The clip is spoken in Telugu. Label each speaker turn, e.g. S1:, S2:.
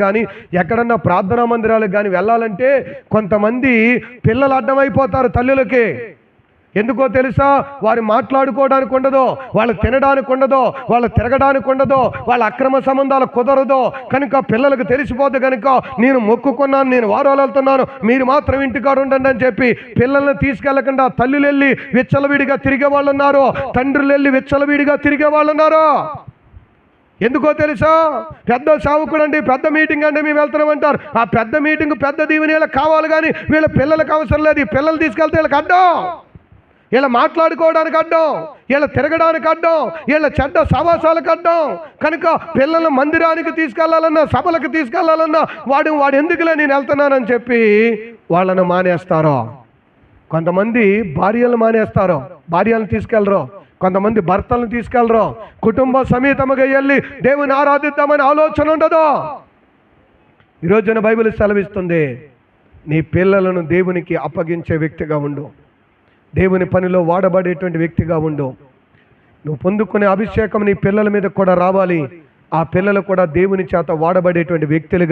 S1: కానీ ఎక్కడన్నా ప్రార్థనా మందిరాలకు కానీ వెళ్ళాలంటే కొంతమంది పిల్లలు అడ్డమైపోతారు తల్లులకి. ఎందుకో తెలుసా? వారు మాట్లాడుకోవడానికి ఉండదో, వాళ్ళు తినడానికి ఉండదో, వాళ్ళు తిరగడానికి ఉండదో, వాళ్ళ అక్రమ సంబంధాలు కుదరదో కనుక పిల్లలకు తెలిసిపోద్ది. కనుక నేను మొక్కుకున్నాను, నేను వారాలు వెళ్తున్నాను, మీరు మాత్రం ఇంటికాడ ఉండండి అని చెప్పి పిల్లల్ని తీసుకెళ్లకుండా తల్లులు వెళ్ళి విచ్చలవిడిగా తిరిగే వాళ్ళు ఉన్నారు, తండ్రులు వెళ్ళి విచ్చలవిడిగా తిరిగే వాళ్ళు ఉన్నారు. ఎందుకో తెలుసా? పెద్ద సావుకుడు అండి, పెద్ద మీటింగ్ అండి మేము వెళ్తున్నామంటారు. ఆ పెద్ద మీటింగ్ పెద్ద దీవెన వీళ్ళకి కావాలి, కానీ వీళ్ళ పిల్లలకు అవసరం లేదు. ఈ పిల్లలు తీసుకెళ్తే వీళ్ళకి అడ్డం, వీళ్ళ మాట్లాడుకోవడానికి అడ్డం, వీళ్ళ తిరగడానికి అడ్డం, వీళ్ళ చెడ్డ సవాసాలకు అడ్డం. కనుక పిల్లల మందిరానికి తీసుకెళ్లాలన్నా, సభలకు తీసుకెళ్లాలన్నా వాడు ఎందుకులే నేను వెళ్తున్నానని చెప్పి వాళ్ళను మానేస్తారు. కొంతమంది భార్యలు మానేస్తారు, భార్యలను తీసుకెళ్ళరు. కొంతమంది భర్తలను తీసుకెళ్ళరు. కుటుంబ సమేతముగా వెళ్ళి దేవుని ఆరాధిద్దామని ఆలోచన ఉండదు. ఈరోజున బైబిల్ సెలవిస్తుంది, నీ పిల్లలను దేవునికి అప్పగించే వ్యక్తిగా ఉండు, దేవుని పనిలో వాడబడేటువంటి వ్యక్తిగా ఉండు. నువ్వు పొందుకునే అభిషేకం నీ పిల్లల మీద కూడా రావాలి. ఆ పిల్లలు కూడా దేవుని చేత వాడబడేటువంటి వ్యక్తులుగా